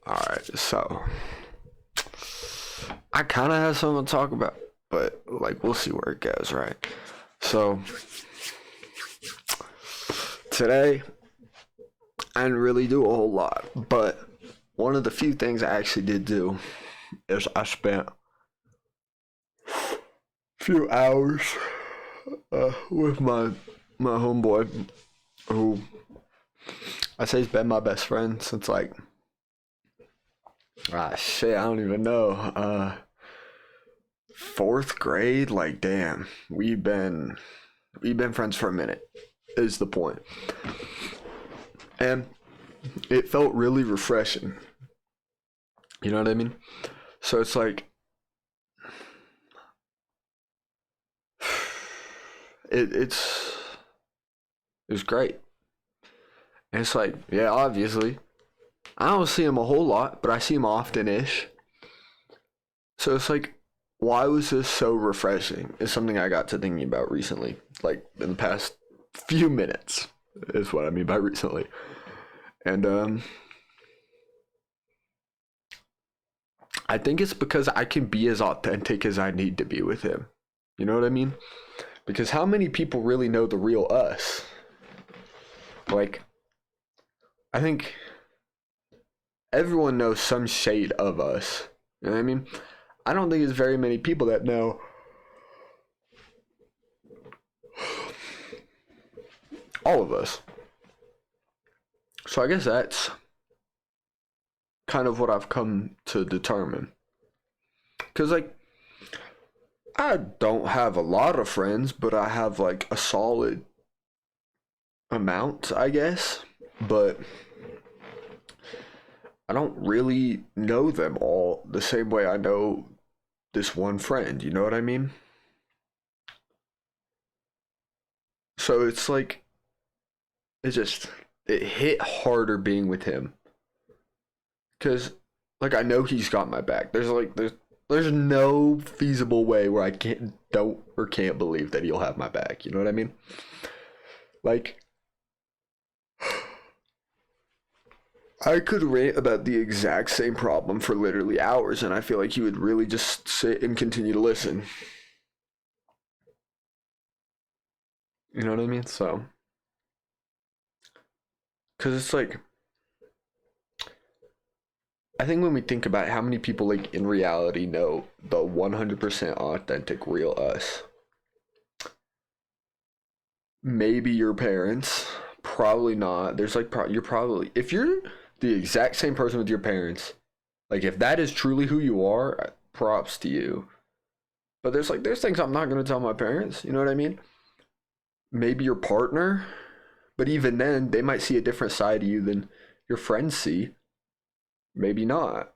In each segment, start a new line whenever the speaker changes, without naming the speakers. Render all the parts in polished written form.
Alright, so I kind of have something to talk about, but like we'll see where it goes, right? So today I didn't really do a whole lot, but one of the few things I actually did do is I spent a few hours with my homeboy, who I say has been my best friend since like shit, I don't even know. Fourth grade, like damn, we've been friends for a minute, is the point. And it felt really refreshing. You know what I mean? So it's like it's it was great. And it's like, yeah, obviously, I don't see him a whole lot, but I see him often-ish. So it's like, why was this so refreshing? Is something I got to thinking about recently, like in the past few minutes, is what I mean by recently. And I think it's because I can be as authentic as I need to be with him. You know what I mean? Because how many people really know the real us? Like, I think everyone knows some shade of us. You know what I mean? I don't think there's very many people that know all of us. So I guess that's kind of what I've come to determine. Because, like, I don't have a lot of friends, but I have, like, a solid amount, I guess. But I don't really know them all the same way I know this one friend. You know what I mean? So it's like, it just, it hit harder being with him. Because, like, I know he's got my back. There's no feasible way where I don't or can't believe that he'll have my back. You know what I mean? Like, I could rant about the exact same problem for literally hours, and I feel like he would really just sit and continue to listen. You know what I mean? So, because it's like, I think when we think about how many people, like, in reality know the 100% authentic real us, maybe your parents, probably not. There's like, you're probably, if you're the exact same person with your parents, like, if that is truly who you are, props to you. But there's things I'm not going to tell my parents. You know what I mean? Maybe your partner, but even then, they might see a different side of you than your friends see. Maybe not.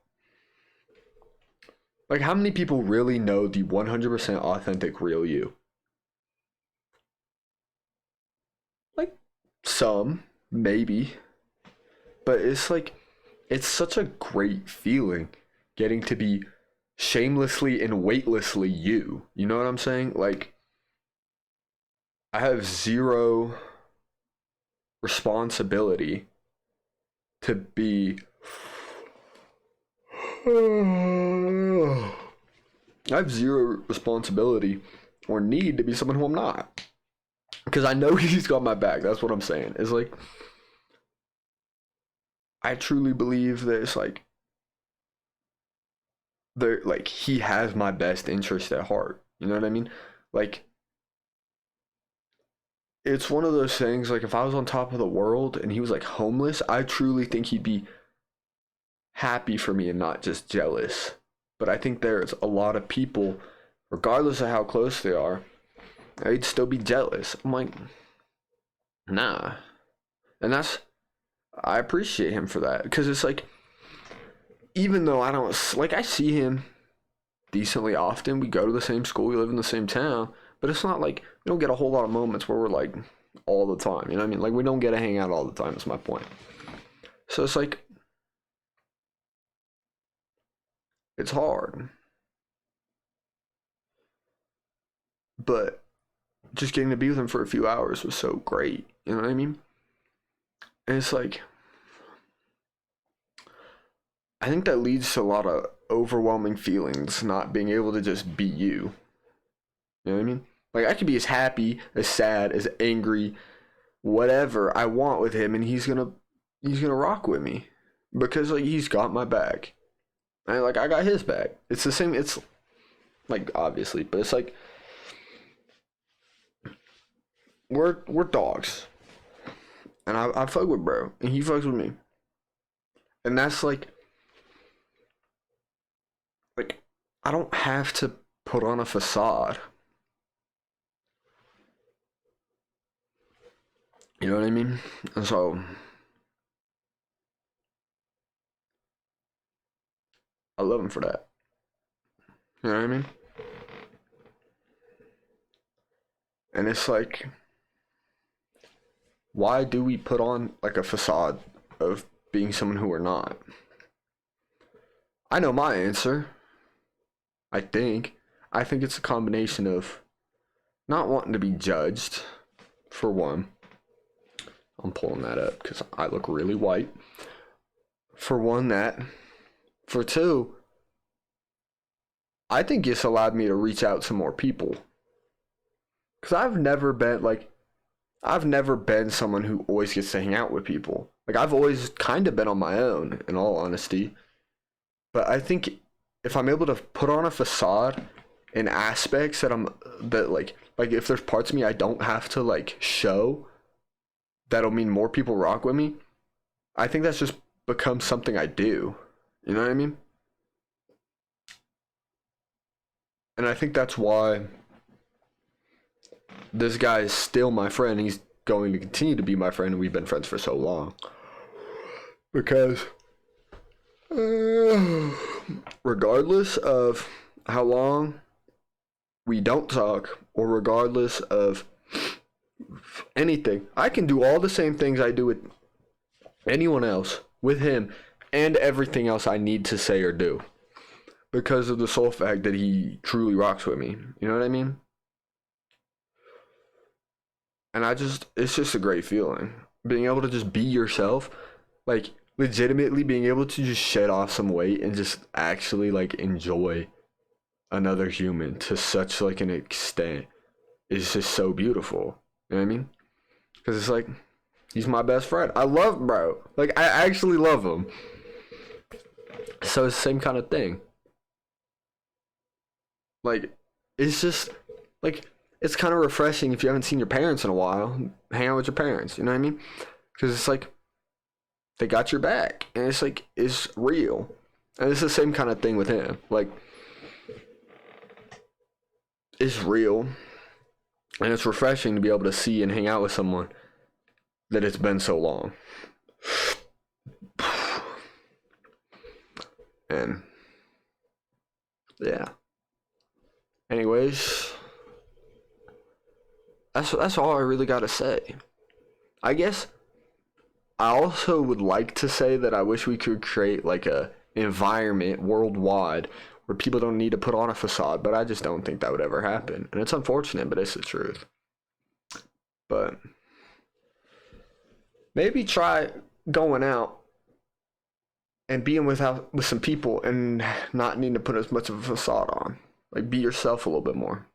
Like, how many people really know the 100% authentic real you? Like, some, maybe. But it's like, it's such a great feeling getting to be shamelessly and weightlessly you. You know what I'm saying? Like, I have zero responsibility to be. I have zero responsibility or need to be someone who I'm not. Because I know he's got my back. That's what I'm saying. It's like, I truly believe that it's like, there, like, he has my best interest at heart. You know what I mean? Like, it's one of those things, like, if I was on top of the world and he was like homeless, I truly think he'd be happy for me and not just jealous. But I think there's a lot of people, regardless of how close they are, they'd still be jealous. I'm like, nah. And I appreciate him for that. Because it's like, even though I don't, like, I see him decently often, we go to the same school, we live in the same town, but it's not like we don't get a whole lot of moments where we're like all the time. You know what I mean? Like, we don't get to hang out all the time, is my point. So it's like, it's hard. But just getting to be with him for a few hours was so great. You know what I mean? And it's like, I think that leads to a lot of overwhelming feelings, not being able to just be you. You know what I mean? Like, I could be as happy, as sad, as angry, whatever I want with him, and he's gonna rock with me because like he's got my back, and like I got his back. It's the same. It's like obviously, but it's like we're dogs, and I fuck with bro, and he fucks with me, and that's like I don't have to put on a facade. You know what I mean? And so I love him for that. You know what I mean? And it's like, why do we put on like a facade of being someone who we're not? I know my answer. I think. I think it's a combination of not wanting to be judged, for one. I'm pulling that up because I look really white. For one, that. For two, I think it's allowed me to reach out to more people. Because I've never been someone who always gets to hang out with people. Like, I've always kind of been on my own, in all honesty. But I think if I'm able to put on a facade in aspects that like if there's parts of me I don't have to like show, that'll mean more people rock with me. I think that's just become something I do. You know what I mean? And I think that's why this guy is still my friend. He's going to continue to be my friend, and we've been friends for so long. Because regardless of how long we don't talk, or regardless of anything, I can do all the same things I do with anyone else, with him, and everything else I need to say or do. Because of the sole fact that he truly rocks with me. You know what I mean? And it's just a great feeling. Being able to just be yourself. Like, legitimately being able to just shed off some weight and just actually, like, enjoy another human to such, like, an extent is just so beautiful. You know what I mean? Because it's like, he's my best friend. I love bro. Like, I actually love him. So it's the same kind of thing. Like, it's just, like, it's kind of refreshing if you haven't seen your parents in a while. Hang out with your parents, you know what I mean? Because it's like, they got your back. And it's like, it's real. And it's the same kind of thing with him. Like, it's real. And it's refreshing to be able to see and hang out with someone that it's been so long. And, yeah. Anyways, that's all I really gotta say. I guess I also would like to say that I wish we could create like a environment worldwide where people don't need to put on a facade, but I just don't think that would ever happen. And it's unfortunate, but it's the truth. But maybe try going out and being with some people and not needing to put as much of a facade on. Like, be yourself a little bit more.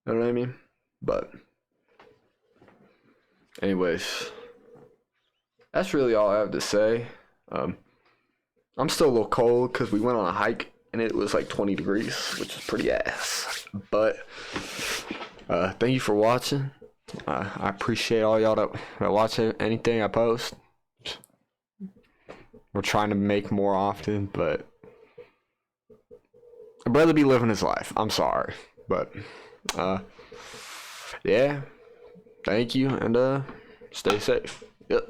You know what I mean? But anyways, that's really all I have to say. I'm still a little cold because we went on a hike and it was like 20 degrees, which is pretty ass. But thank you for watching. I appreciate all y'all that watch anything I post. We're trying to make more often, but I'd rather be living his life. I'm sorry. But yeah. Thank you, and stay safe. Yep.